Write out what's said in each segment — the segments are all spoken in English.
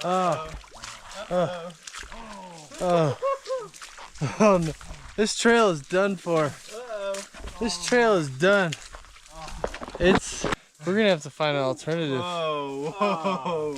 Oh no. This trail is done for. This trail is done. We're gonna have to find an alternative. Whoa.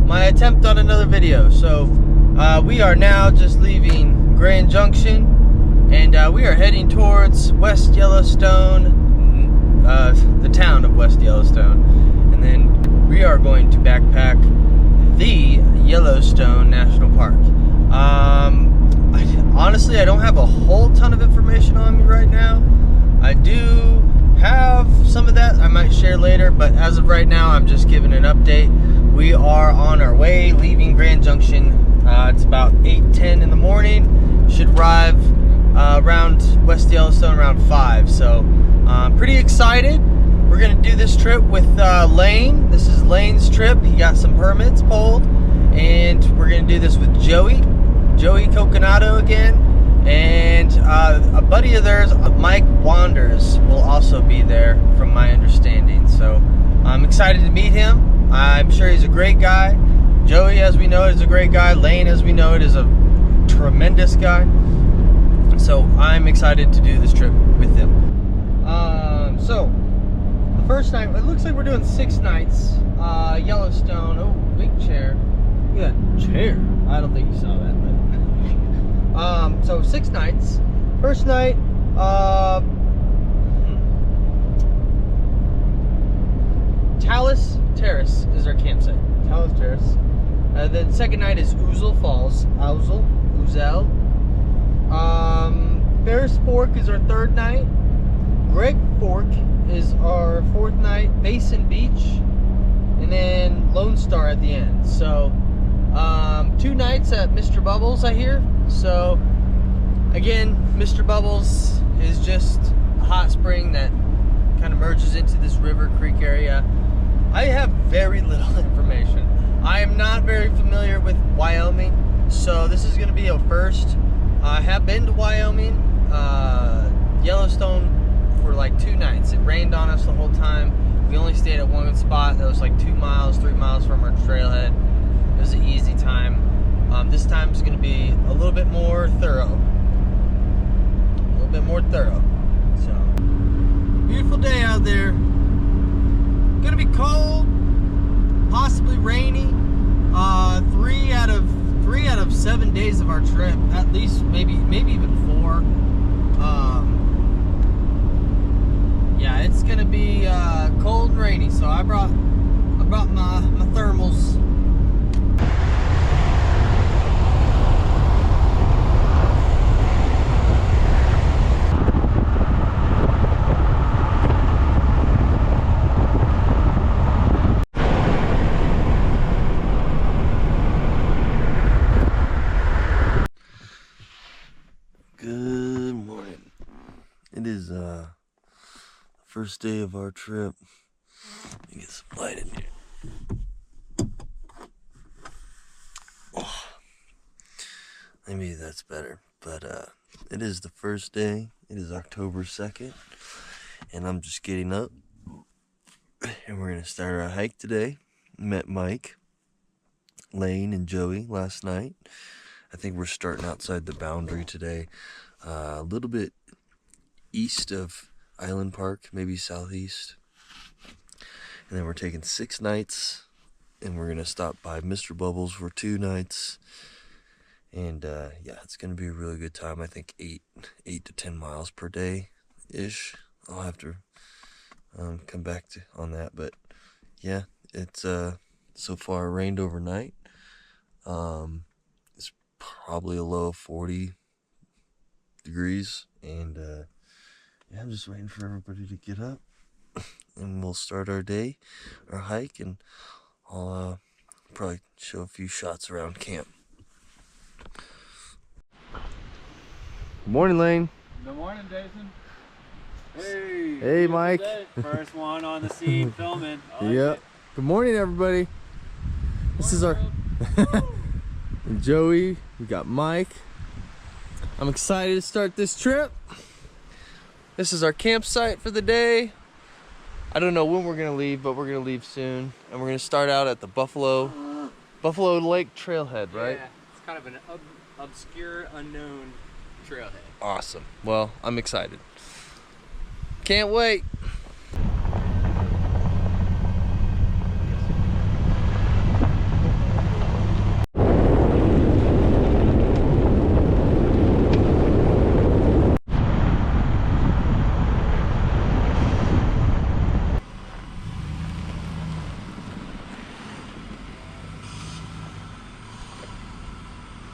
My attempt on another video. So we are now just leaving Grand Junction, and we are heading towards West Yellowstone, the town of West Yellowstone, and then we are going to backpack the Yellowstone National Park. Honestly, I don't have a whole ton of information on me right now. I do have some of that I might share later, but as of right now, I'm just giving an update. We are on our way, leaving Grand Junction. It's about 8:10 in the morning. Should arrive around West Yellowstone around 5. So pretty excited. We're gonna do this trip with Layne. This is Layne's trip. He got some permits pulled, and we're gonna do this with Joey Coconato again, and a buddy of theirs, MikeWanders, will also be there from my understanding. So I'm excited to meet him. I'm sure he's a great guy. Joey, as we know, is a great guy. Layne, as we know, is a tremendous guy. So I'm excited to do this trip with him. So the first night, it looks like we're doing 6 nights. Yellowstone. Oh, big chair. Look at that chair. I don't think you saw that, but so 6 nights. First night, Talus Terrace is our campsite. Talus Terrace. Then second night is Ouzel Falls. Ouzel. Ferris Fork is our third night. Greg Fork is our fourth night. Basin Beach, and then Lone Star at the end. So 2 nights at Mr.Bubbles, I hear. So again, Mr.Bubbles is just a hot spring that kind of merges into this river creek area. I have very little information. I am not very familiar with Wyoming, so this is going to be a first. I have been to Wyoming, Yellowstone, for like 2 nights. It rained on us the whole time. We only stayed at one spot that was like 2 miles, 3 miles from our trailhead. It was an easy time. This time is going to be a little bit more thorough. So, beautiful day out there. Gonna be cold, possibly rainy. 3 out of 7 days of our trip, at least, maybe even 4. Yeah, it's gonna be cold and rainy. So I brought my thermals. First day of our trip. Let me get some light in here. Oh, maybe that's better. But it is the first day. It is October 2nd. And I'm just getting up. And we're going to start our hike today. Met Mike, Layne, and Joey last night. I think we're starting outside the boundary today. A little bit east of Island Park, maybe southeast. And then we're taking 6 nights. And we're going to stop by Mr.Bubbles for 2 nights. And yeah, it's going to be a really good time. I think 8 to 10 miles per day-ish. I'll have to come back on that. But yeah, it's so far rained overnight. It's probably a low of 40 degrees. And yeah, I'm just waiting for everybody to get up. And we'll start our day, our hike. And I'll probably show a few shots around camp. Good morning, Layne. Good morning, Jason. Hey. Hey, Mike. First one on the scene filming. Yep. Good morning, everybody. This is our and Joey. We got Mike. I'm excited to start this trip. This is our campsite for the day. I don't know when we're gonna leave, but we're gonna leave soon, and we're gonna start out at the Buffalo Lake Trailhead, right? Yeah, it's kind of an obscure, unknown trailhead. Awesome. Well, I'm excited. Can't wait.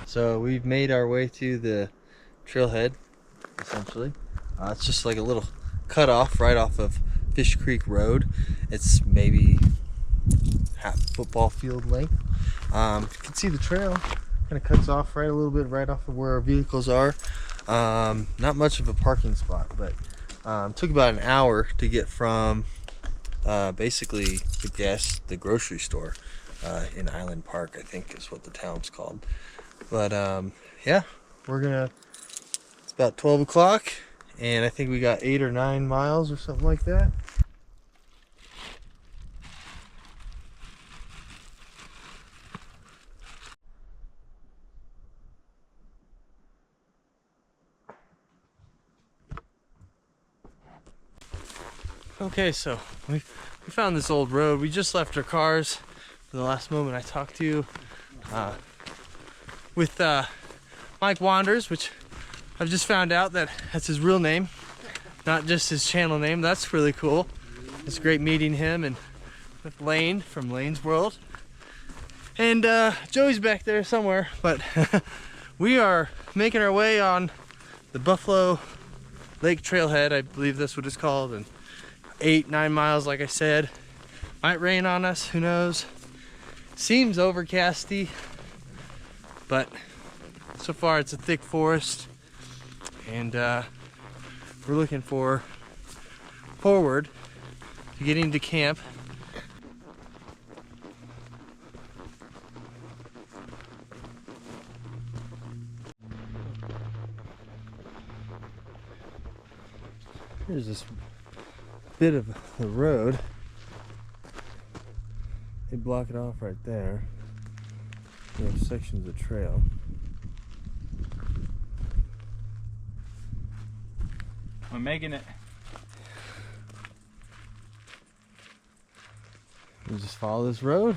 So we've made our way to the trailhead, essentially. It's just like a little cutoff right off of Fish Creek Road. It's maybe half football field length. You can see the trail kind of cuts off right a little bit right off of where our vehicles are. Not much of a parking spot, but took about an hour to get from basically the grocery store in Island Park, I think is what the town's called. But yeah, it's about 12 o'clock, and I think we got 8 or 9 miles or something like that. Okay, so we found this old road. We just left our cars for the last moment I talked to you with MikeWanders, which I've just found out that's his real name, not just his channel name. That's really cool. It's great meeting him, and with Layne from Layne'sWorld. And Joey's back there somewhere, but we are making our way on the Buffalo Lake Trailhead, I believe that's what it's called, and 8-9 miles, like I said. Might rain on us, who knows. Seems overcasty, but so far it's a thick forest, and we're looking forward to getting to camp. Here's this bit of the road. They block it off right there. We have sections of trail. I'm making it. We just follow this road.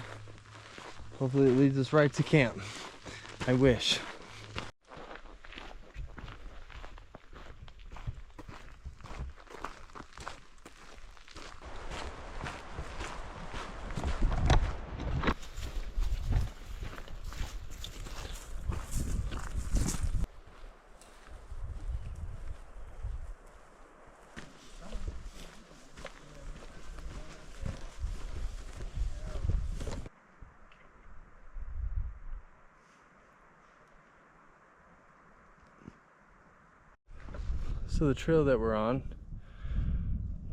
Hopefully it leads us right to camp. I wish. So the trail that we're on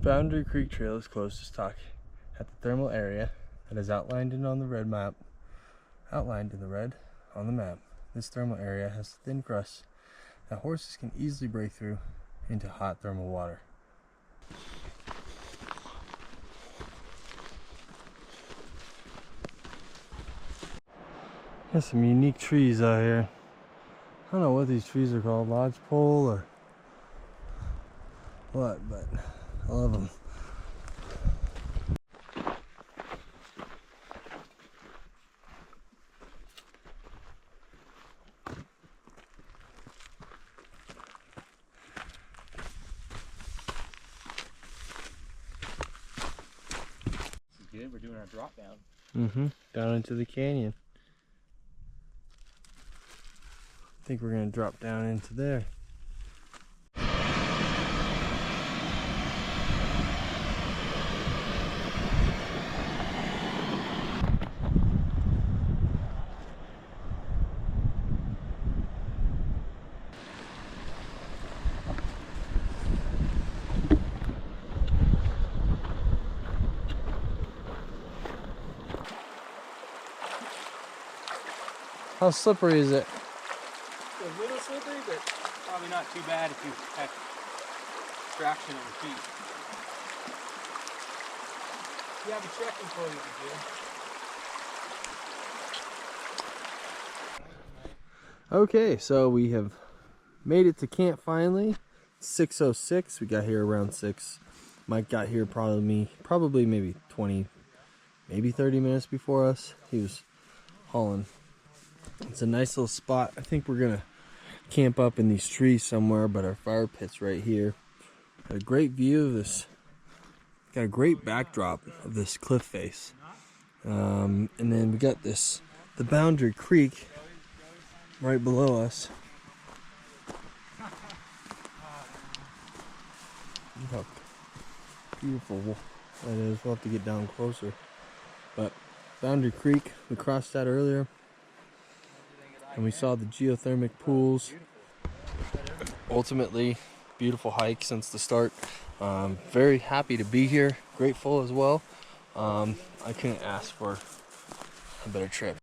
Boundary Creek Trail is closed to stock at the thermal area that is outlined in on the red map. Outlined in the red on the map. This thermal area has a thin crust that horses can easily break through into hot thermal water. There's some unique trees out here. I don't know what these trees are called, lodgepole or what, but I love them. This is good. We're doing our drop down. Down into the canyon. I think we're gonna drop down into there. How slippery is it? It's a little slippery, but probably not too bad if you have traction on your feet. If you have a trekking pole, you'll be good. Okay, so we have made it to camp finally. 6:06. We got here around 6. Mike got here probably maybe 20, maybe 30 minutes before us. He was hauling. It's a nice little spot. I think we're gonna camp up in these trees somewhere, but our fire pit's right here. Got a great view of this. Got a great backdrop of this cliff face. And then we got the Boundary Creek right below us. Look how beautiful that is. We'll have to get down closer. But Boundary Creek, we crossed that earlier. And we saw the geothermal pools. Ultimately, beautiful hike since the start. Very happy to be here. Grateful as well. I couldn't ask for a better trip.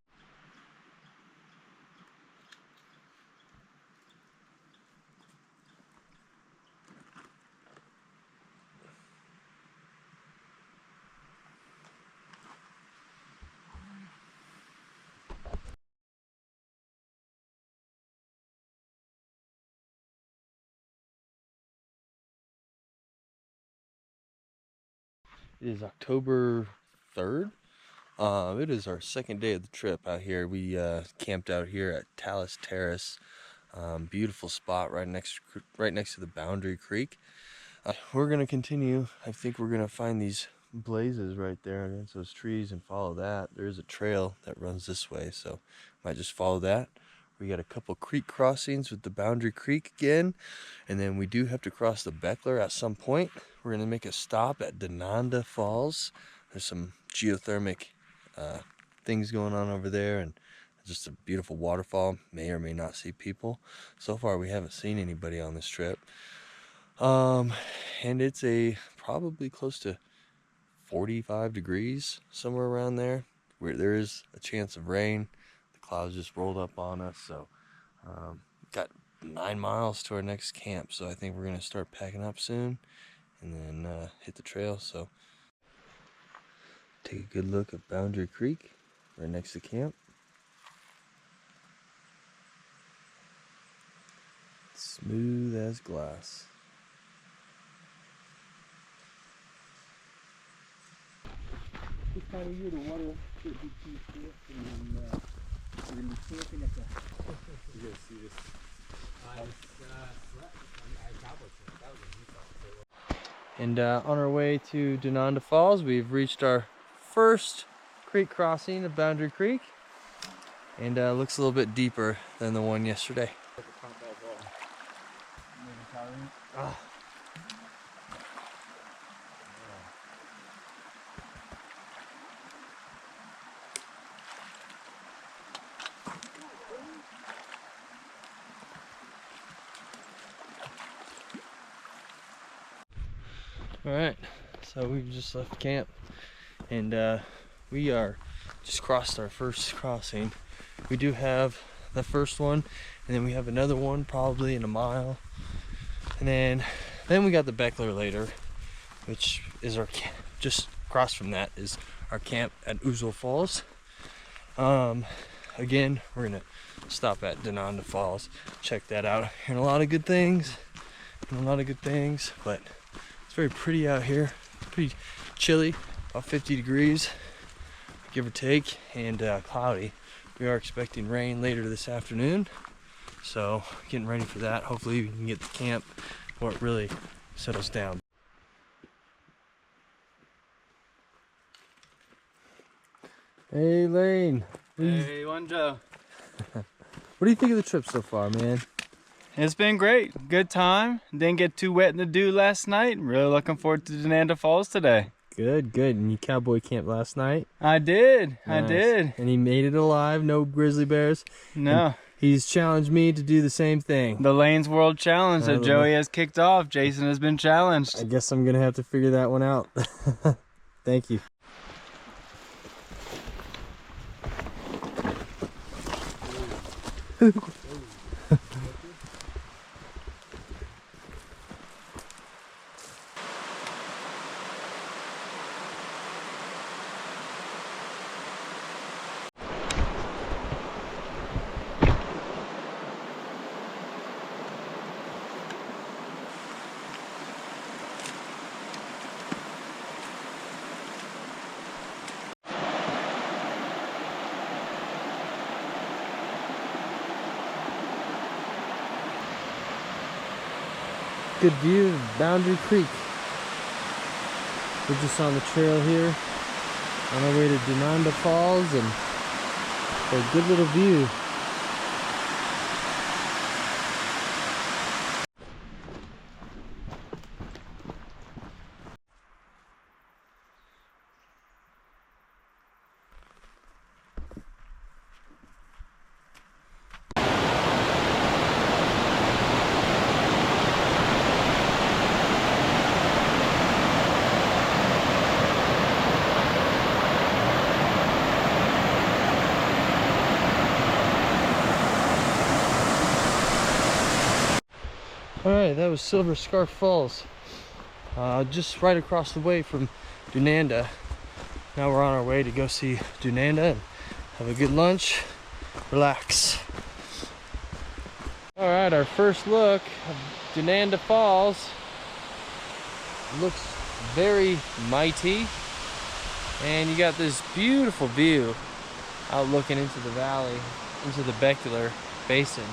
It is October 3rd. It is our second day of the trip out here. We camped out here at Talus Terrace. Beautiful spot right next to the Boundary Creek. We're gonna continue. I think we're gonna find these blazes right there against those trees and follow that. There is a trail that runs this way, so might just follow that. We got a couple creek crossings with the Boundary Creek again, and then we do have to cross the Bechler at some point. We're gonna make a stop at Denanda Falls. There's some geothermal things going on over there, and just a beautiful waterfall. May or may not see people. So far, we haven't seen anybody on this trip. And it's probably close to 45 degrees, somewhere around there, where there is a chance of rain. The clouds just rolled up on us, so got 9 miles to our next camp, so I think we're gonna start packing up soon and then hit the trail. So take a good look at Boundary Creek right next to camp. Smooth as glass. This time of year, the water should be too thick, and then we're going to be camping at the... You guys see this? And on our way to Denanda Falls, we've reached our first creek crossing of Boundary Creek, and looks a little bit deeper than the one yesterday. All right, so we've just left camp, and we are just crossed our first crossing. We do have the first one, and then we have another one probably in a mile, and then we got the Bechler later, which is our camp. Just across from that is our camp at Ouzel Falls. Again, we're gonna stop at Denanda Falls, check that out. Hearing a lot of good things, but it's very pretty out here. Pretty chilly, about 50 degrees, give or take, and cloudy. We are expecting rain later this afternoon, so getting ready for that. Hopefully we can get to camp before it really settles down. Hey Lane. Hey, Wando. What do you think of the trip so far, man? It's been great. Good time. Didn't get too wet in the dew last night. Really looking forward to Denanda Falls today. Good. And you cowboy camped last night? I did. Nice. I did. And he made it alive. No grizzly bears? No. And he's challenged me to do the same thing. The Layne'sWorld challenge that Joey has kicked off. Jason has been challenged. I guess I'm going to have to figure that one out. Thank you. Good view of Boundary Creek. We're just on the trail here on our way to Denanda Falls, and a good little view. Alright, that was Silver Scarf Falls. Just right across the way from Denanda. Now we're on our way to go see Denanda and have a good lunch, relax. Alright, our first look of Denanda Falls. Looks very mighty. And you got this beautiful view out looking into the valley, into the Bechler Basin.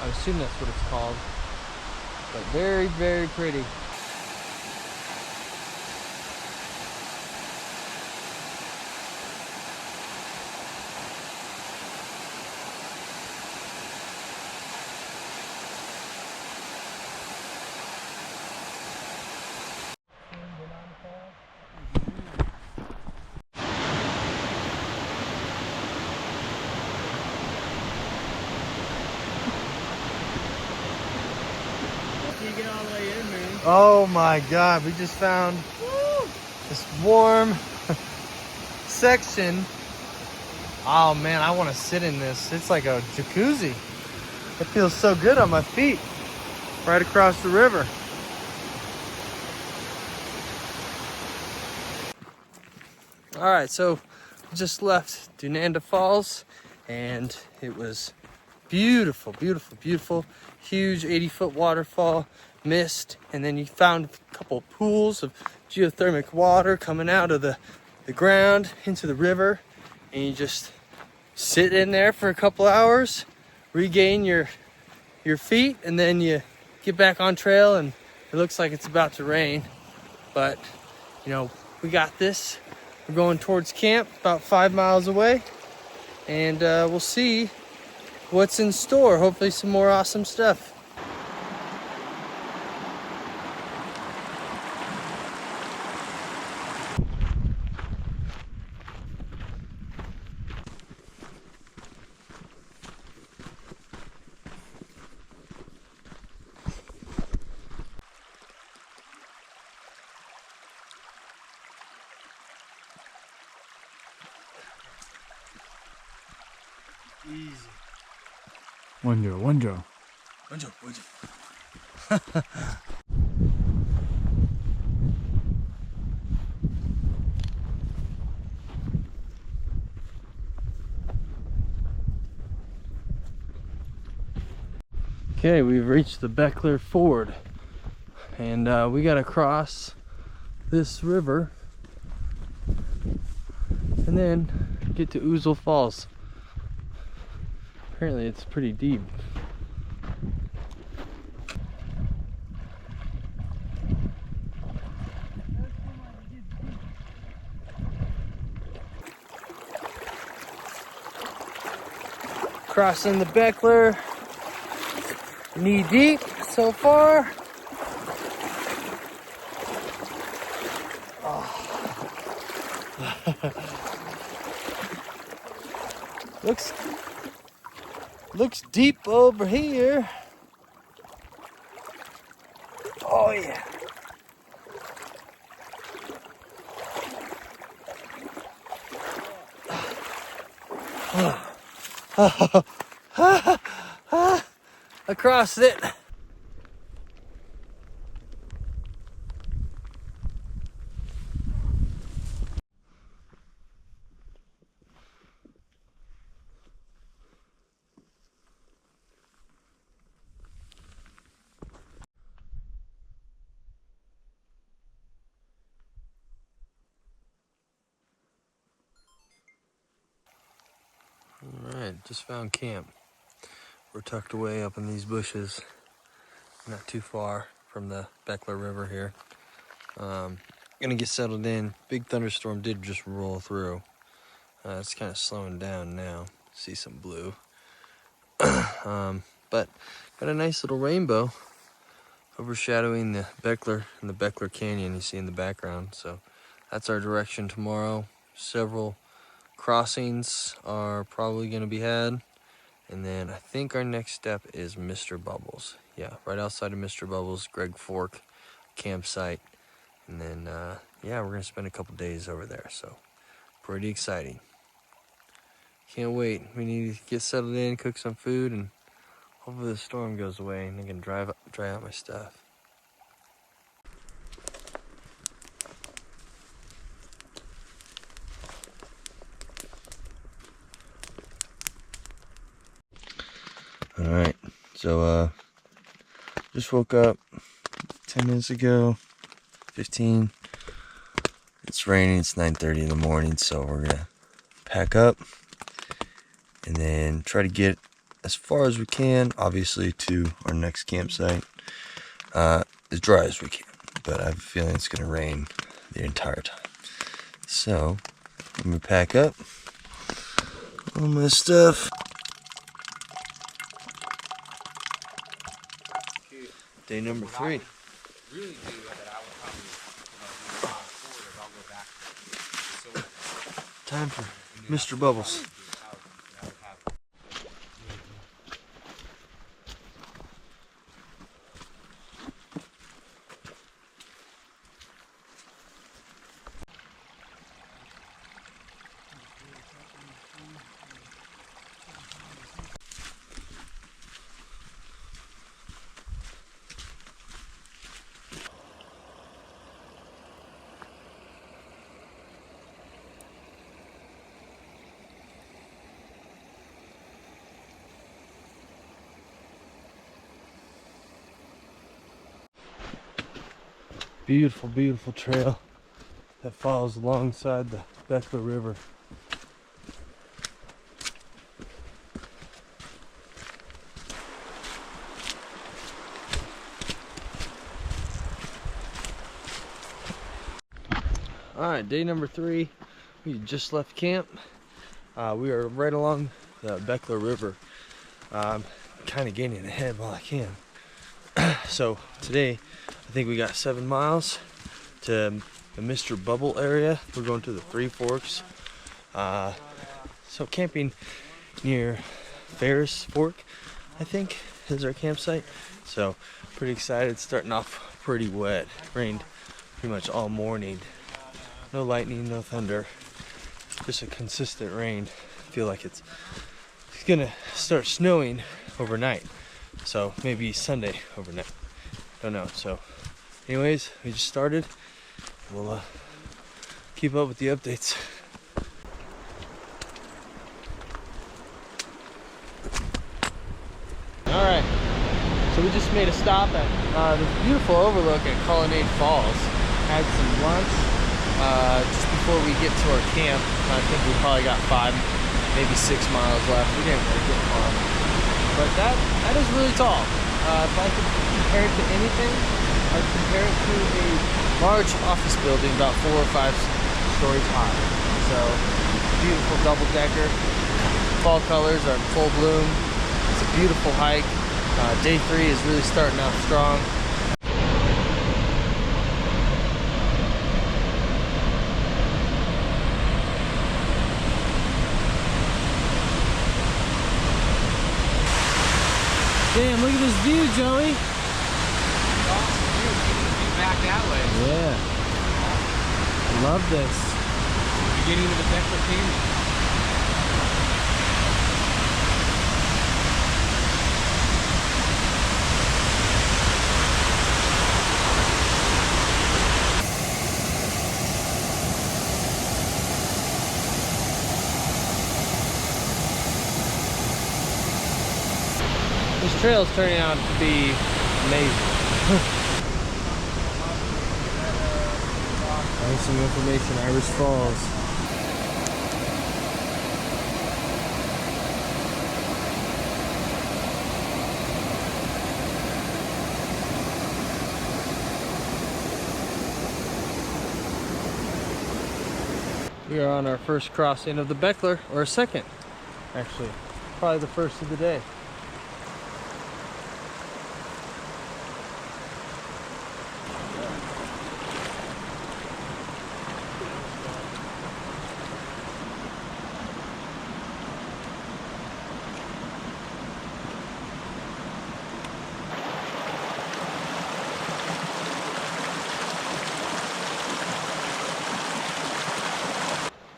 I assume that's what it's called, but very, very pretty. Oh my God, we just found this warm section. Oh man, I want to sit in this. It's like a jacuzzi. It feels so good on my feet. Right across the river. All right, so we just left Denanda Falls, and it was beautiful, beautiful, beautiful. Huge 80-foot waterfall, mist, and then you found a couple pools of geothermal water coming out of the ground into the river, and you just sit in there for a couple hours, regain your feet, and then you get back on trail, and it looks like it's about to rain, but you know, we got this. We're going towards camp, about 5 miles away, and we'll see what's in store. Hopefully some more awesome stuff. Easy. Wonder. Okay, we've reached the Bechler Ford, and we gotta cross this river and then get to Ouzel Falls. Apparently it's pretty deep. Crossing the Bechler, knee deep so far. Oh. looks deep over here. Oh yeah. I crossed it. Alright, just found camp. We're tucked away up in these bushes, not too far from the Bechler River here. Gonna get settled in. Big thunderstorm did just roll through. It's kind of slowing down now. See some blue. But got a nice little rainbow overshadowing the Bechler and the Bechler Canyon you see in the background. So that's our direction tomorrow. Several crossings are probably going to be had, and then I think our next step is Mr.Bubbles. Yeah, right outside of Mr.Bubbles, Greg Fork campsite, and then yeah, we're going to spend a couple days over there, so pretty exciting. Can't wait. We need to get settled in, cook some food, and hopefully the storm goes away and I can dry out my stuff. Alright, so just woke up 10 minutes ago, 15. It's raining, it's 9:30 in the morning, so we're gonna pack up and then try to get as far as we can, obviously, to our next campsite, as dry as we can, but I have a feeling it's gonna rain the entire time. So I'm gonna pack up all my stuff. Day number 3. Really do that, I would probably, forward if I'll go back. So Time for Mr. Bubbles. Beautiful, beautiful trail that follows alongside the Bechler River. Alright, day number 3. We just left camp. We are right along the Bechler River. Kind of gaining ahead while I can. So today, I think we got 7 miles to the Mr. Bubble area. We're going to the Three Forks. So camping near Ferris Fork, I think, is our campsite. So pretty excited. Starting off pretty wet. Rained pretty much all morning. No lightning, no thunder. Just a consistent rain. I feel like it's gonna start snowing overnight. So maybe Sunday overnight. Don't know. So anyways, we just started. We'll keep up with the updates. Alright, so we just made a stop at this beautiful overlook at Colonnade Falls. Had some lunch just before we get to our camp. I think we probably got 5, maybe 6 miles left. We didn't really get far. But that is really tall. If I could compare it to anything, I'd compare it to a large office building about 4 or 5 stories high. So, beautiful double-decker. Fall colors are in full bloom. It's a beautiful hike. Day 3 is really starting out strong. Damn, look at this view, Joey. Awesome view. Back that way. Yeah. I love this. Beginning of the Bechler Canyon. This trail is turning out to be amazing. There's some information, Irish Falls. We are on our first crossing of the Bechler, or a second, actually. Probably the first of the day.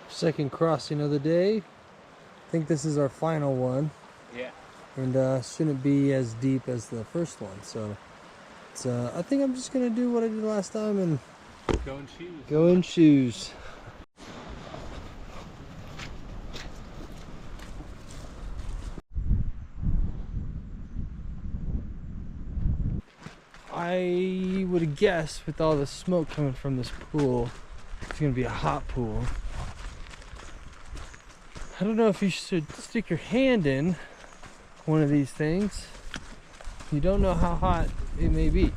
Second crossing of the day. I think this is our final one. Yeah. And shouldn't be as deep as the first one. So it's, I think I'm just gonna do what I did last time and Go in shoes. go in shoes. I would guess with all the smoke coming from this pool, it's gonna be a hot pool. I don't know if you should stick your hand in one of these things. You don't know how hot it may be.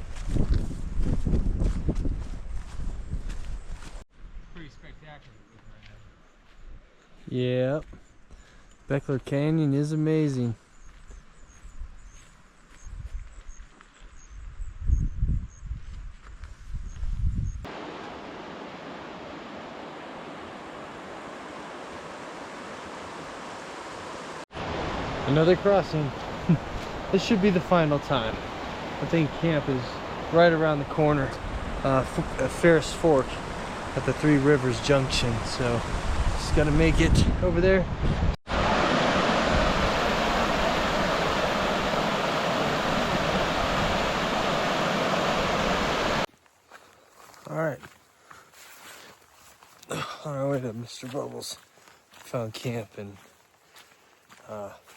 Pretty spectacular right now. Yep. Bechler Canyon is amazing. Another crossing. This should be the final time. I think camp is right around the corner at Ferris Fork at the Three Rivers Junction. So just gotta make it over there. Alright. On our way to Mr.Bubbles. Found camp and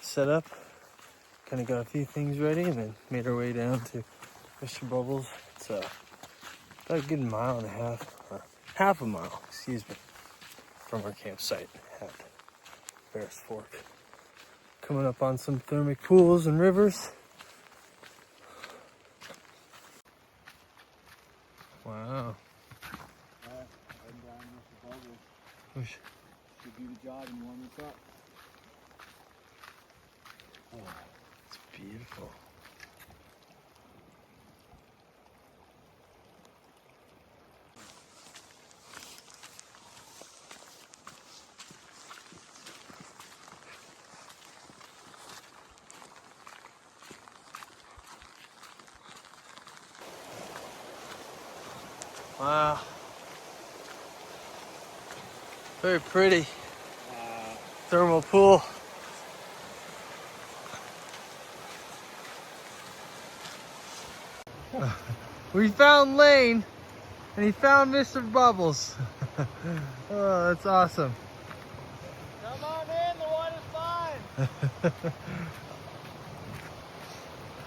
set up. Kind of got a few things ready and then made our way down to Mr.Bubbles. It's about a good mile and a half, or half a mile, excuse me, from our campsite at Ferris Fork. Coming up on some thermic pools and rivers. Wow. I'm down Mr.Bubbles. Push. Should do the job and warm us up. Oh, it's beautiful. Wow. Very pretty. Thermal pool. We found Layne, and he found Mr. Bubbles. Oh, that's awesome. Come on in, the water's fine.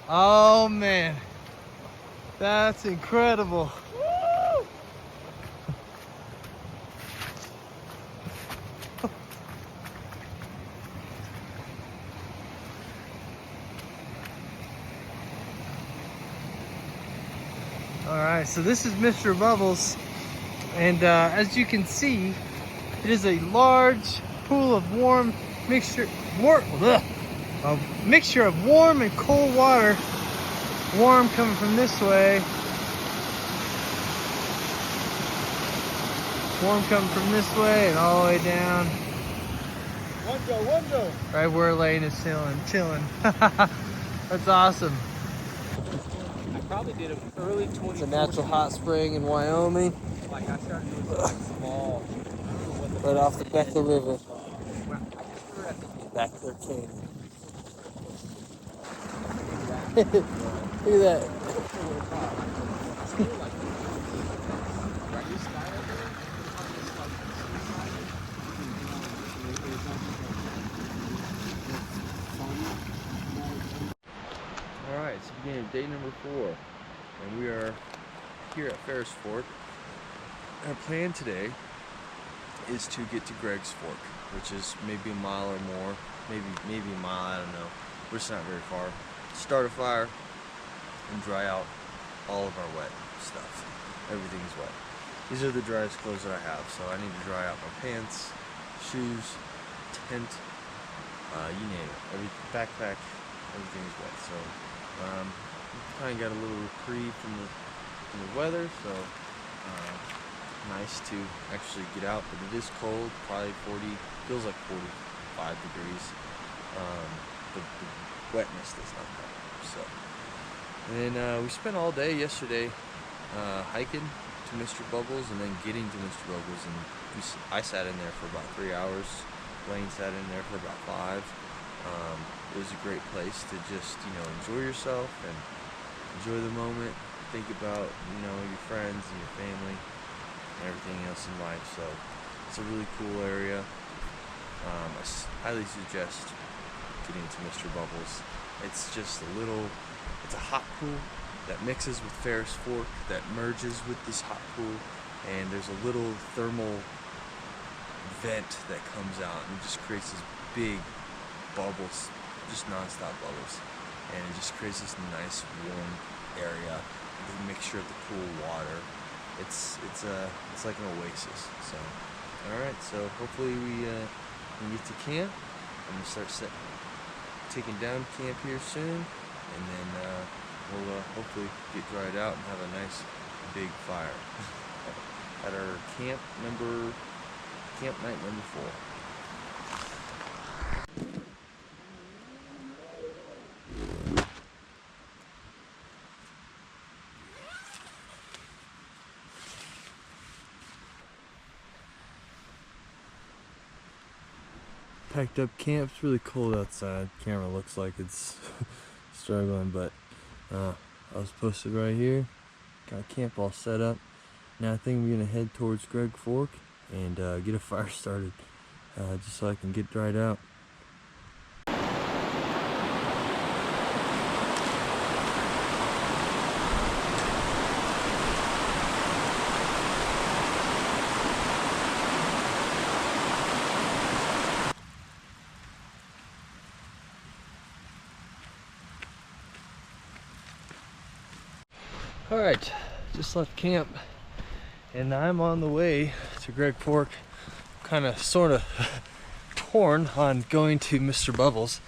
Oh man, that's incredible. Woo! All right, so this is Mr. Bubbles, and as you can see, it is a large pool of warm mixture, a mixture of warm and cold water. Warm coming from this way, warm coming from this way, and all the way down. One go. Right where Layne is chilling. That's awesome. I probably did an early 20. It's a natural hot spring in Wyoming, Like I started doing something small. right off the Bechler River. Well, I just threw it at the Bechler Canyon. Look at that. Alright, it's the beginning of day number 4, and we are here at Ferris Fork. Our plan today is to get to Greg's Fork, which is maybe a mile or more, maybe a mile, I don't know, but it's not very far. Start a fire and dry out all of our wet stuff. Everything is wet. These are the driest clothes that I have, so I need to dry out my pants, shoes, tent, you name it. Every backpack, everything is wet. So kind of got a little reprieve from the weather, so nice to actually get out, but it is cold, probably 40, feels like 45 degrees. The wetness does not help. So, and then we spent all day yesterday hiking to Mr. Bubbles and then getting to Mr. Bubbles, and I sat in there for about 3 hours. Layne sat in there for about 5. It was a great place to just, enjoy yourself and enjoy the moment, think about, your friends and your family and everything else in life. So it's a really cool area. I highly suggest getting to Mr. Bubbles. It's just it's a hot pool that mixes with Ferris Fork, that merges with this hot pool, and there's a little thermal vent that comes out and just creates this big bubbles, just non-stop bubbles, and it just creates this nice warm area, the mixture of the cool water. It's like an oasis. So alright, so hopefully we can get to camp. I'm gonna start taking down camp here soon, and then we'll hopefully get dried out and have a nice big fire at our camp night number 4. Packed up camp. It's really cold outside. Camera looks like it's struggling, but I was posted right here. Got camp all set up. Now I think we're gonna head towards Greg Fork and get a fire started, just so I can get dried out. Alright, just left camp and I'm on the way to Greg Fork. Kind of sort of torn on going to Mr. Bubbles.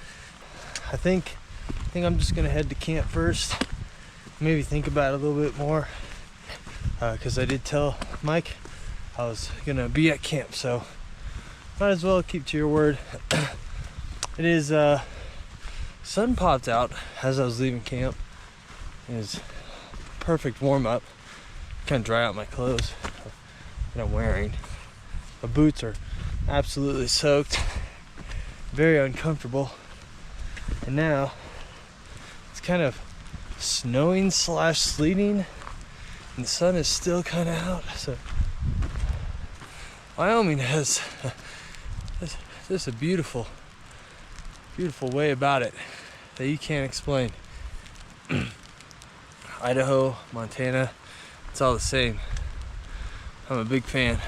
I think I'm just gonna head to camp first, maybe think about it a little bit more, because I did tell Mike I was gonna be at camp, so might as well keep to your word. It is sun popped out as I was leaving camp. It is perfect warm up. Kind of dry out my clothes that I'm wearing. My boots are absolutely soaked, very uncomfortable, and now it's kind of snowing slash sleeting, and the sun is still kind of out. So Wyoming has just a beautiful way about it that you can't explain. Idaho, Montana, it's all the same. I'm a big fan.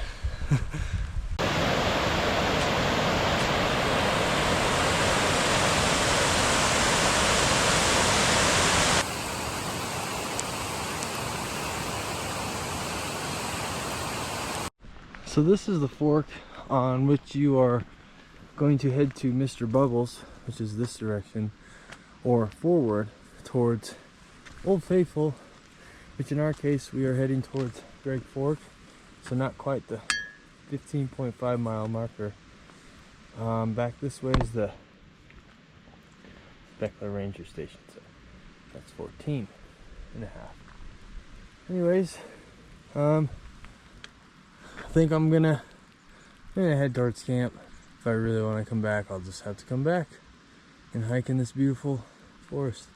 So this is the fork on which you are going to head to Mr.Bubbles, which is this direction, or forward towards Old Faithful, which in our case we are heading towards Greg Fork, so not quite the 15.5 mile marker. Back this way is the Bechler Ranger Station, so that's 14 and a half. Anyways, I think I'm gonna head towards camp. If I really want to come back, I'll just have to come back and hike in this beautiful forest.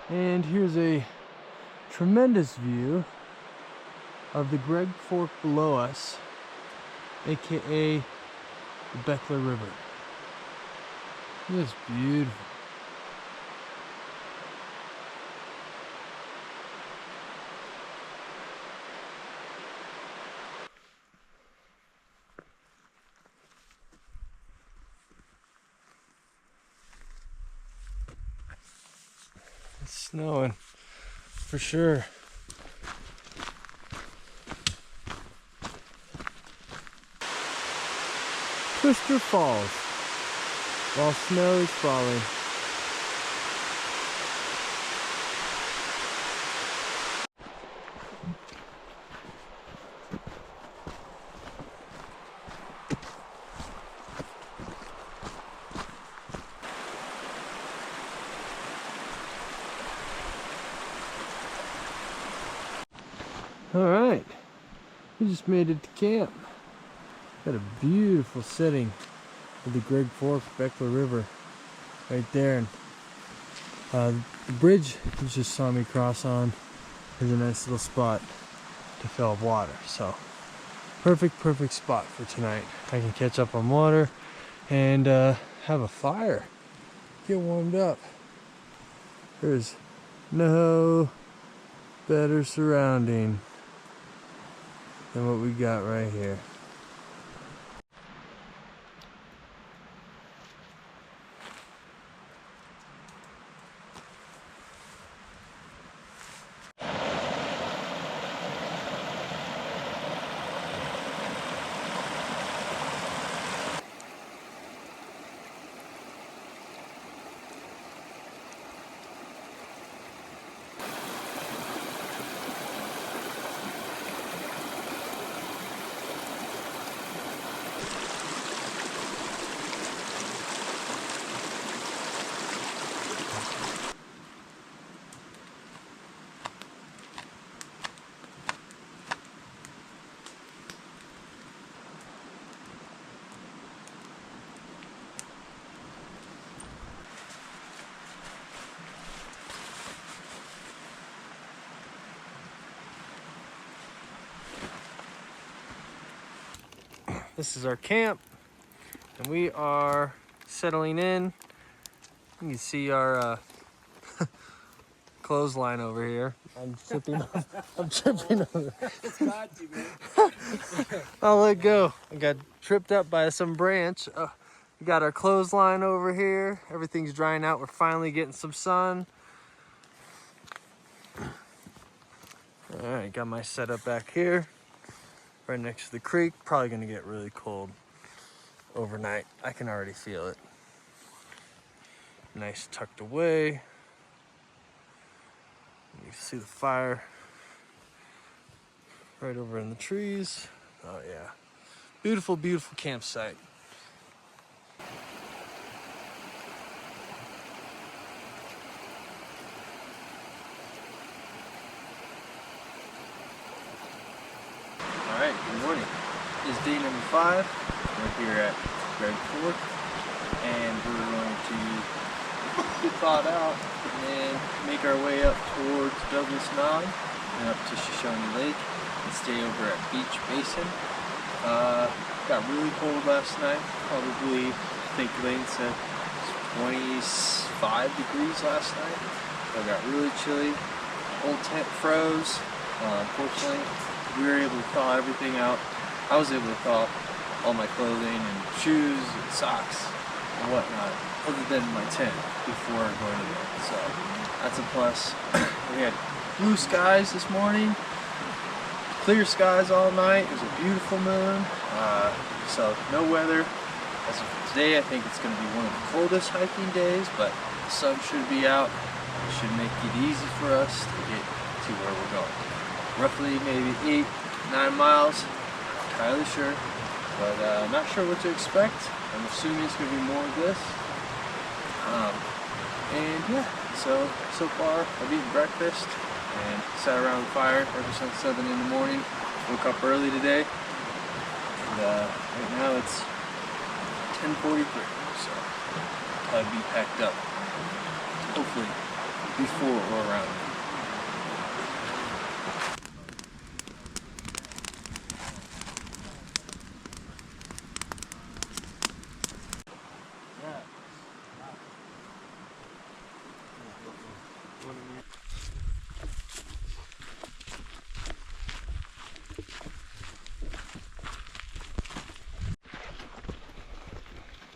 And here's a tremendous view of the Greg Fork below us, aka the Bechler River. It's beautiful. It's snowing for sure. Twister Falls while snow is falling. Alright, we just made it to camp. Got a beautiful setting of the Greg Fork Bechler River right there. And the bridge you just saw me cross on is a nice little spot to fill up water. So perfect spot for tonight. I can catch up on water and have a fire, get warmed up. There's no better surrounding than what we got right here. This is our camp, and we are settling in. You can see our clothesline over here. I'm tripping over. It's got you, man. I'll let go. I got tripped up by some branch. We got our clothesline over here. Everything's drying out. We're finally getting some sun. All right, got my setup back here, right next to the creek. Probably gonna get really cold overnight. I can already feel it. Nice tucked away. You can see the fire right over in the trees. Oh yeah, beautiful campsite. Alright, good morning. This is day number 5. We're here at Ferris Creek, and we're going to get thawed out and then make our way up towards Douglas Knob and up to Shoshone Lake and stay over at Beach Basin. Got really cold last night, probably, I think Layne said 25 degrees last night, so it got really chilly. Old tent froze. Unfortunately, we were able to thaw everything out. I was able to thaw all my clothing and shoes and socks and whatnot, other than my tent before going to bed. So that's a plus. We had blue skies this morning, clear skies all night. It was a beautiful moon. So no weather. As of today, I think it's going to be one of the coldest hiking days, but the sun should be out. It should make it easy for us to get to where we're going. Roughly maybe 8-9 miles. Not entirely sure, but not sure what to expect. I'm assuming it's going to be more of this. And yeah, so far I've eaten breakfast and sat around the fire ever since 7 in the morning. Woke up early today, and right now it's 10:43, so I'll be packed up, hopefully before or around.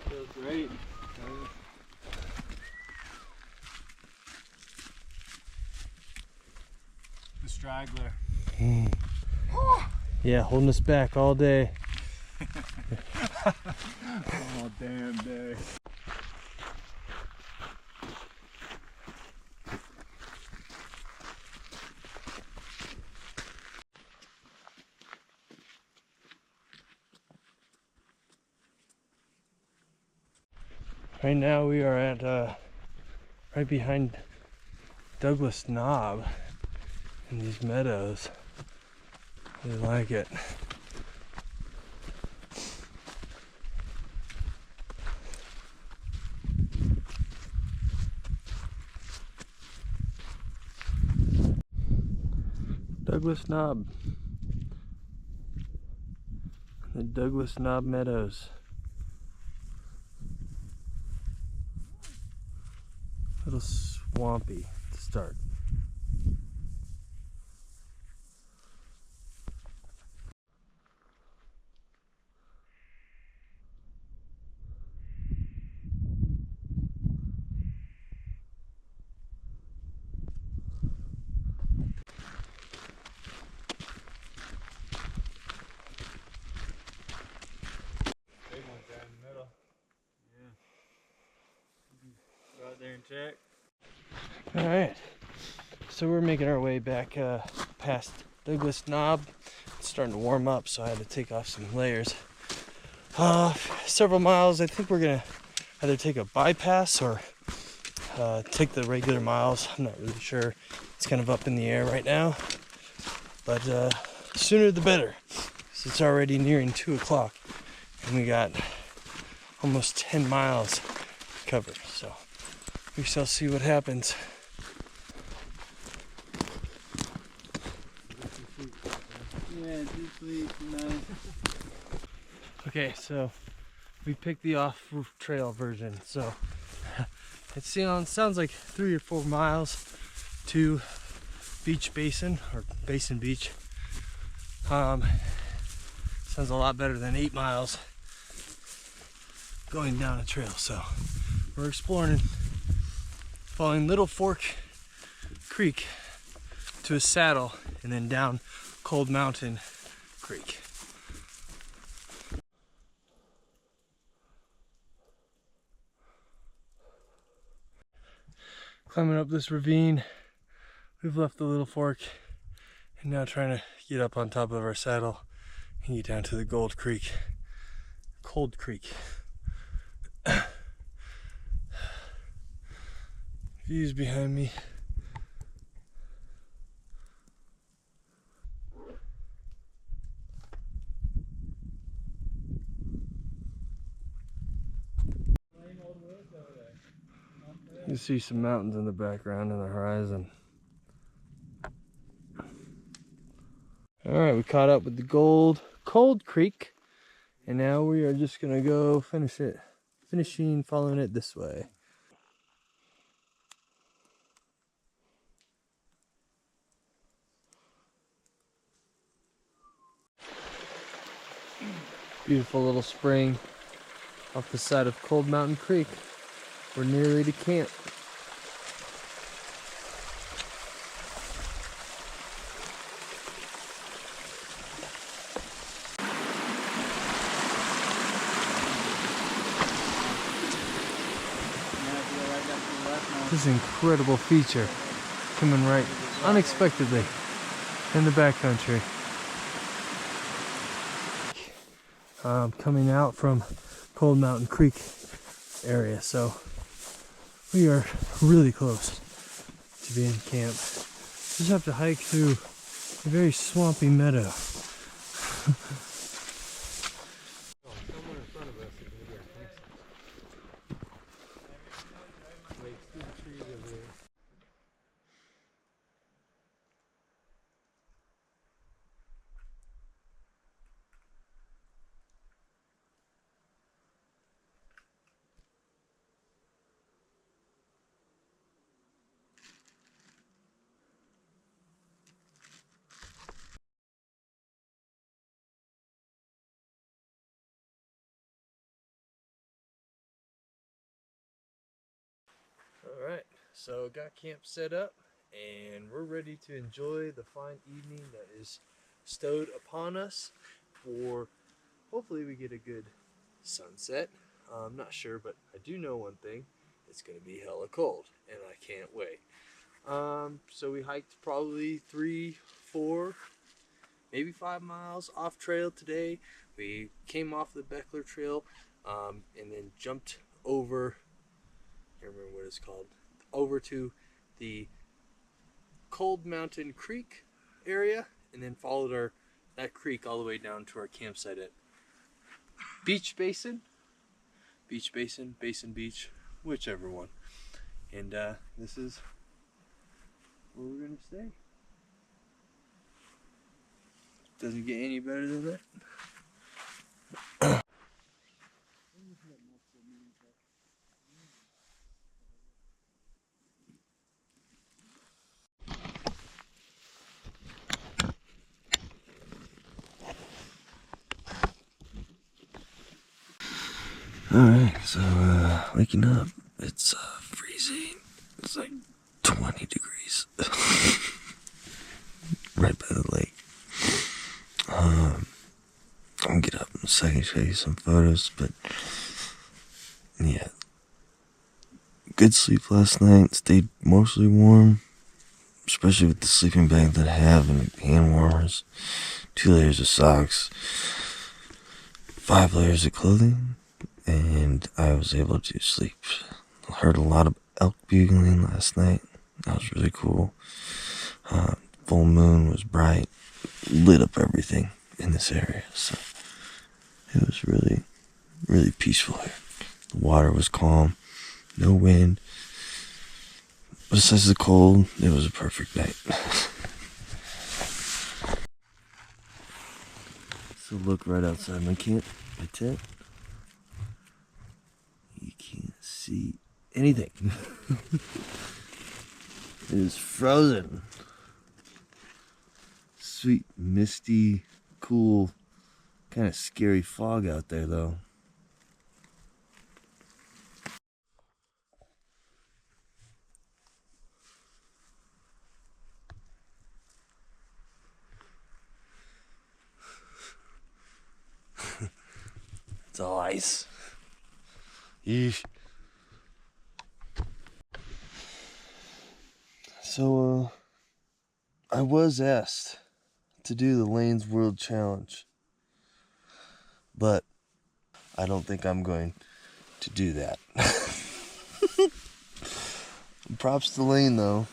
Feels great. The straggler. Yeah, holding us back all day. Oh, damn day. Right now we are at right behind Douglas Knob in these meadows. Really like it. Douglas Knob. The Douglas Knob Meadows. A little swampy to start. Big one's right in the middle. Yeah. Go out there and check. Alright, so we're making our way back past Douglas Knob. It's starting to warm up, so I had to take off some layers. Several miles. I think we're gonna either take a bypass or take the regular miles. I'm not really sure. It's kind of up in the air right now, but sooner the better, because it's already nearing 2 o'clock and we got almost 10 miles to cover, so we shall see what happens. Yeah, deep sleep, nice. Okay, so we picked the off-roof trail version. So it sounds like 3 or 4 miles to Beach Basin or Basin Beach. Sounds a lot better than 8 miles going down a trail. So we're exploring, following Little Fork Creek to a saddle and then down Cold Mountain Creek. Climbing up this ravine, we've left the Little Fork and now trying to get up on top of our saddle and get down to the Cold Creek. Views behind me. You see some mountains in the background in the horizon. All right, we caught up with the Cold Creek, and now we are just gonna go finish it. Following it this way. Beautiful little spring off the side of Cold Mountain Creek. We're nearly to camp. This is an incredible feature coming right unexpectedly in the backcountry. Coming out from Cold Mountain Creek area, so we are really close to being camped. Just have to hike through a very swampy meadow. Alright, so got camp set up and we're ready to enjoy the fine evening that is stowed upon us. For hopefully we get a good sunset. I'm not sure, but I do know one thing. It's going to be hella cold and I can't wait. So we hiked probably 3, 4, maybe 5 miles off trail today. We came off the Bechler trail and then jumped over, I can't remember what it's called, over to the Cold Mountain Creek area, and then followed that creek all the way down to our campsite at Basin, Basin Beach, whichever one. And this is where we're gonna stay. Doesn't get any better than that. Alright, so waking up, it's freezing. It's like 20 degrees. Right by the lake. I'm gonna get up in a second, show you some photos, but yeah. Good sleep last night, stayed mostly warm, especially with the sleeping bag that I have and hand warmers, 2 layers of socks, 5 layers of clothing, and I was able to sleep. I heard a lot of elk bugling last night. That was really cool. Full moon was bright, lit up everything in this area, so it was really, really peaceful here. The water was calm, no wind. Besides the cold, it was a perfect night. So look right outside my tent. You can't see anything. It is frozen. Sweet, misty, cool, kind of scary fog out there though. It's all ice. Yeesh. So, I was asked to do the Layne'sWorld challenge, but I don't think I'm going to do that. Props to Layne though.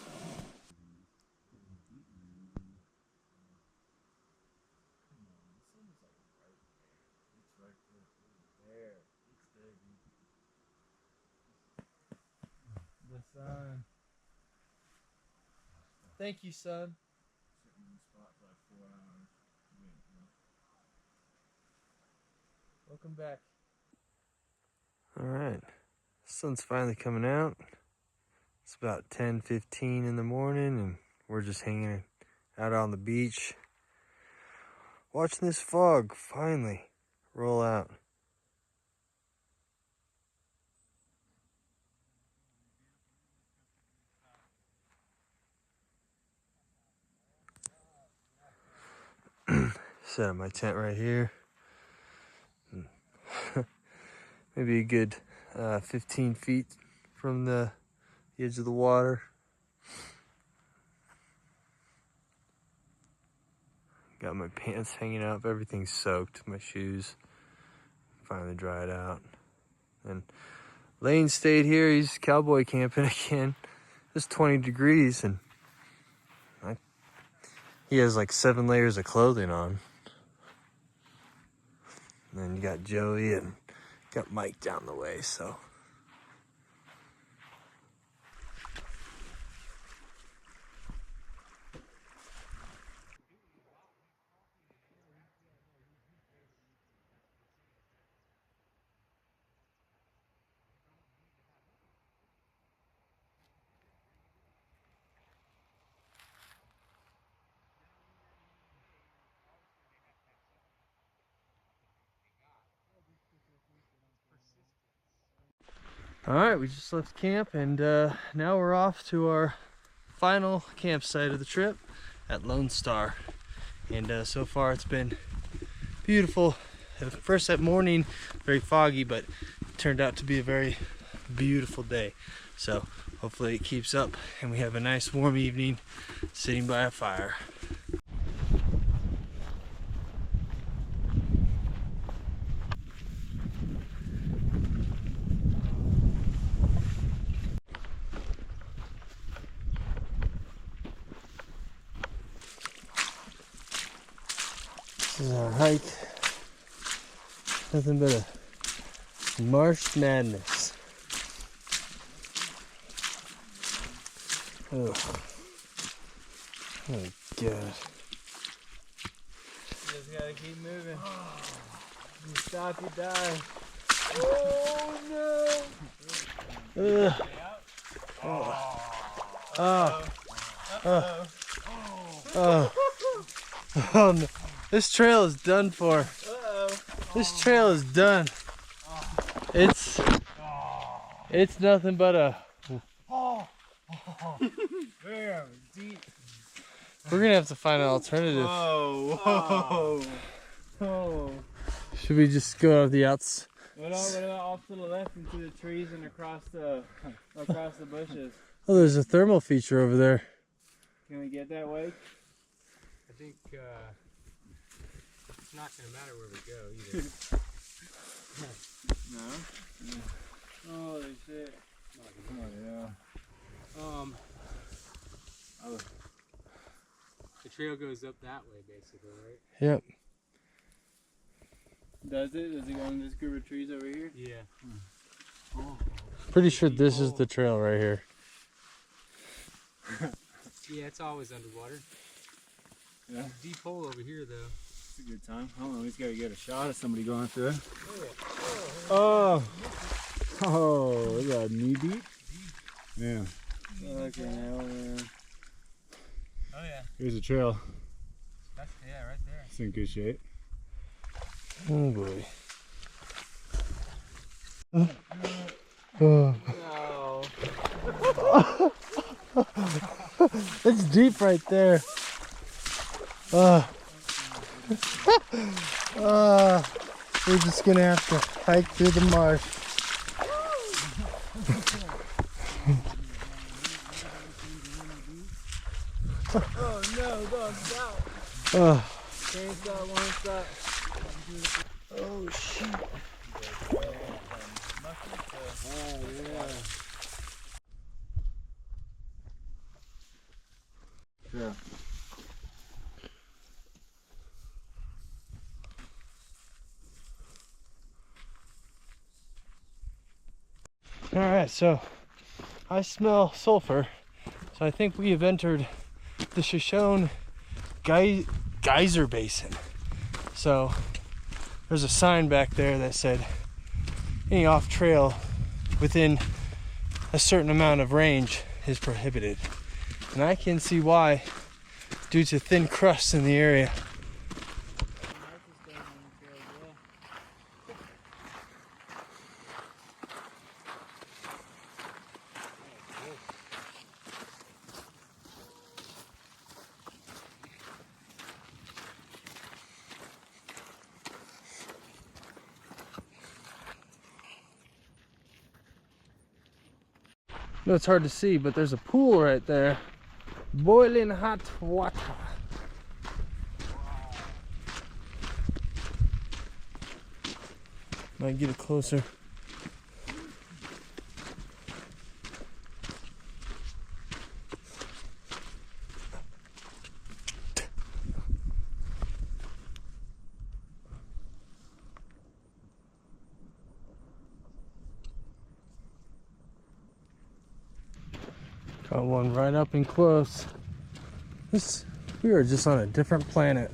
son. Thank you, son. Welcome back. All right, sun's finally coming out. It's about 10:15 in the morning, and we're just hanging out on the beach, watching this fog finally roll out. Set up my tent right here. Maybe a good 15 feet from the edge of the water. Got my pants hanging up, everything's soaked, my shoes finally dried out. And Layne stayed here, he's cowboy camping again. It's 20 degrees and he has like 7 layers of clothing on. And then you got Joey and got Mike down the way, so. All right, we just left camp and now we're off to our final campsite of the trip at Lone Star. And so far it's been beautiful. First that morning, very foggy, but it turned out to be a very beautiful day. So hopefully it keeps up and we have a nice warm evening sitting by a fire. This is our hike. Nothing but a marsh madness. Oh, oh God. You just gotta keep moving. You stop, you die. Oh no! Ugh. Oh no. This trail is done for. This trail is done. It's nothing but a. Damn, deep. We're gonna have to find an alternative. Whoa. Oh. Should we just go off the outs? What about off to the left into the trees and across the bushes? Oh, there's a thermal feature over there. Can we get that way? I think it's not going to matter where we go either. No? Holy shit. Oh, yeah. The trail goes up that way, basically, right? Yep. Does it? Does it go in this group of trees over here? Yeah. Pretty sure this is the trail right here. Yeah, it's always underwater. Yeah. Deep hole over here, though. It's a good time. I don't know. He's got to get a shot of somebody going through it. Oh. Oh, look at that knee deep. Yeah. Okay, now Oh, yeah. here's a trail. That's, yeah, right there. It's in good shape. Oh boy. Oh. No. It's deep right there. We're just gonna have to hike through the marsh. Oh no, don't stop. Oh, Can't stop, won't stop. oh shoot. Oh yeah. Yeah. All right, so I smell sulfur. So I think we have entered the Shoshone Geyser Basin. So there's a sign back there that said any off trail within a certain amount of range is prohibited. And I can see why, due to thin crusts in the area. No, it's hard to see, but there's a pool right there. Boiling hot water. Might get it closer. Got one right up and close. We are just on a different planet.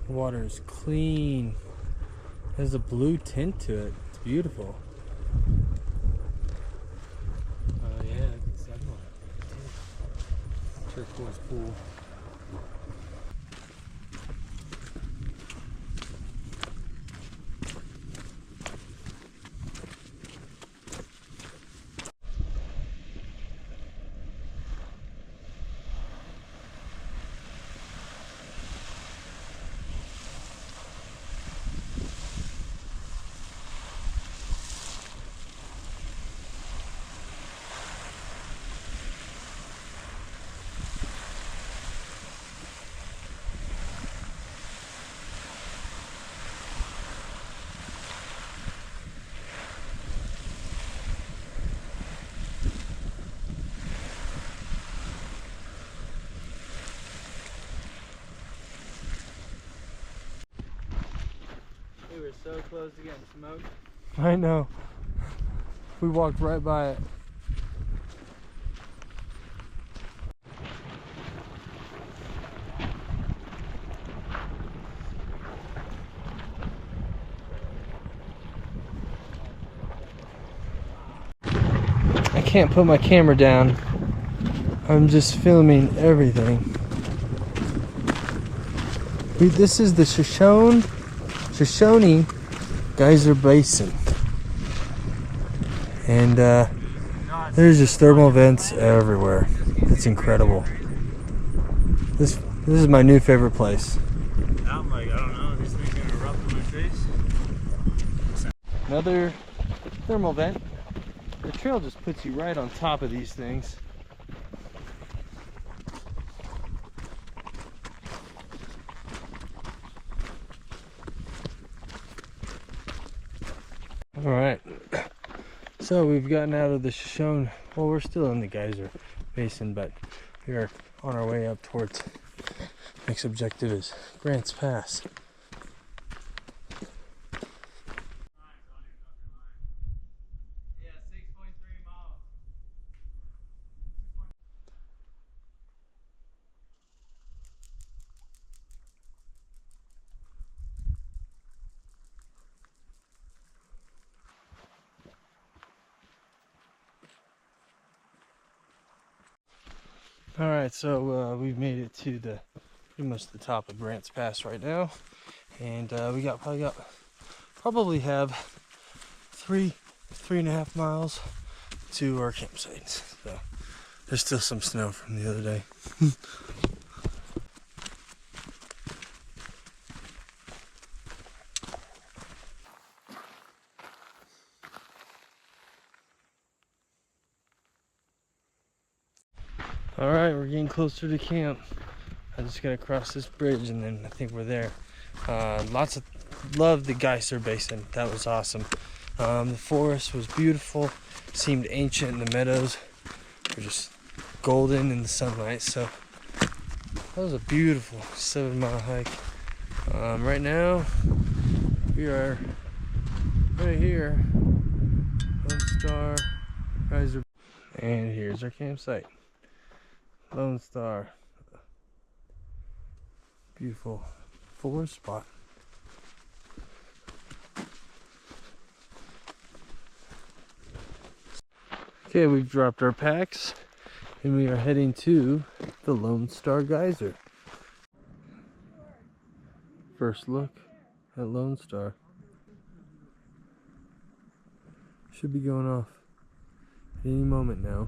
The water is clean. There's a blue tint to it. It's beautiful. Oh yeah, it's turquoise pool. We were so close to getting smoked. I know. We walked right by it. I can't put my camera down. I'm just filming everything. This is the Shoshone Geyser Basin. And there's just thermal vents everywhere. It's incredible. This is my new favorite place. I'm like, I don't know, these things are gonna erupt in my face. Another thermal vent. The trail just puts you right on top of these things. All right, so we've gotten out of the Shoshone. Well, we're still in the Geyser Basin, but we are on our way up towards. Next objective is Grants Pass. Yeah, 6.3 miles. All right, so we've made it to pretty much the top of Grants Pass right now, and we probably have 3.5 miles to our campsites. So there's still some snow from the other day. All right, we're getting closer to camp. I just gotta cross this bridge and then I think we're there. Love the Geyser Basin. That was awesome. The forest was beautiful. Seemed ancient in the meadows. They're just golden in the sunlight. So that was a beautiful 7-mile hike. Right now we are right here, Lone Star Geyser, and here's our campsite, Lone Star. Beautiful forest spot. Okay, we've dropped our packs and we are heading to the Lone Star Geyser. First look at Lone Star. Should be going off at any moment now.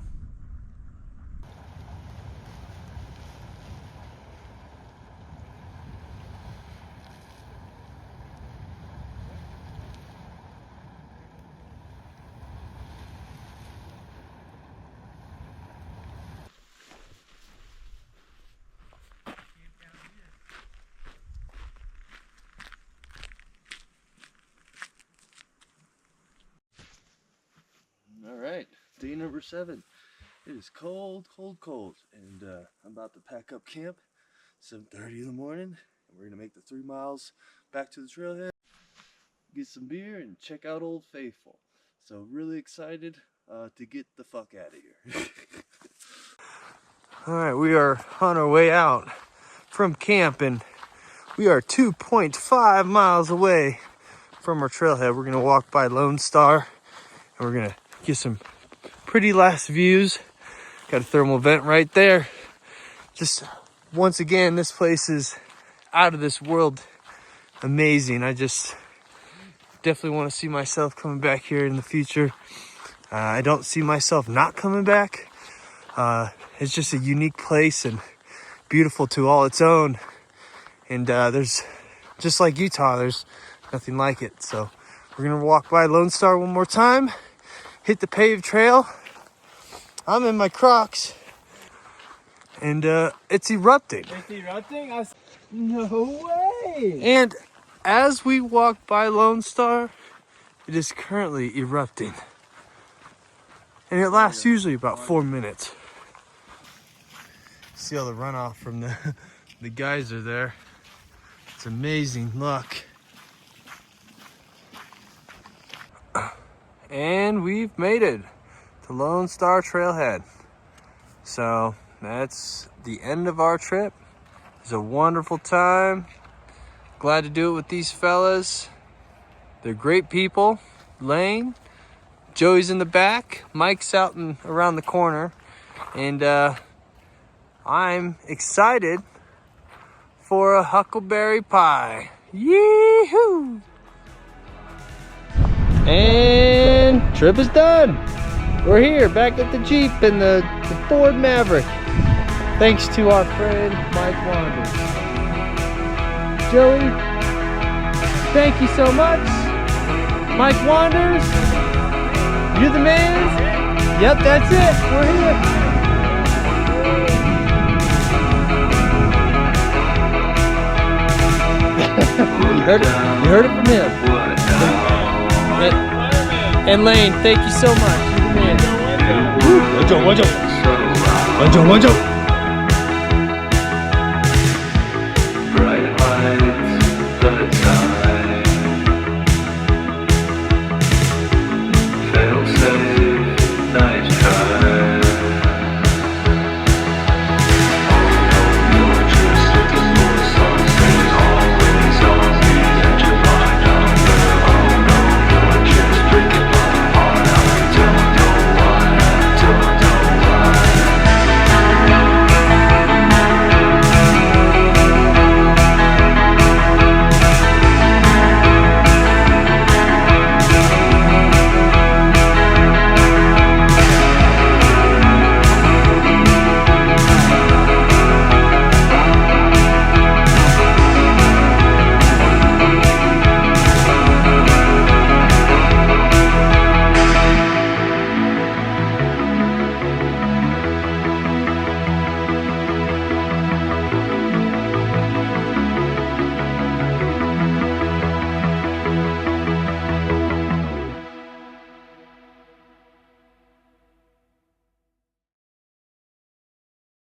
Alright, day number 7. It is cold, cold, cold, and I'm about to pack up camp. 7:30 in the morning, and we're gonna make the 3 miles back to the trailhead, get some beer, and check out Old Faithful. So really excited to get the fuck out of here. Alright, we are on our way out from camp, and we are 2.5 miles away from our trailhead. We're gonna walk by Lone Star, and we're gonna get some pretty last views. Got a thermal vent right there. Just once again, this place is out of this world amazing. I just definitely want to see myself coming back here in the future. I don't see myself not coming back. It's just a unique place and beautiful to all its own. And there's, just like Utah, there's nothing like it. So we're gonna walk by Lone Star one more time, hit the paved trail. I'm in my Crocs, and it's erupting. It's erupting? No way! And as we walk by Lone Star, it is currently erupting. And it lasts usually about 4 minutes. See all the runoff from the geyser there. It's amazing, look. And we've made it to Lone Star Trailhead. So that's the end of our trip. It was a wonderful time. Glad to do it with these fellas. They're great people. Layne, Joey's in the back, Mike's out and around the corner, and I'm excited for a huckleberry pie. Yee-hoo! And trip is done. We're here back at the Jeep in the Ford Maverick. Thanks to our friend MikeWanders. Joey, thank you so much. MikeWanders, you're the man. Yep, that's it. We're here. You heard it from him. And Layne, thank you so much. You're the man. Wonjo, wonjo. Wonjo, wonjo.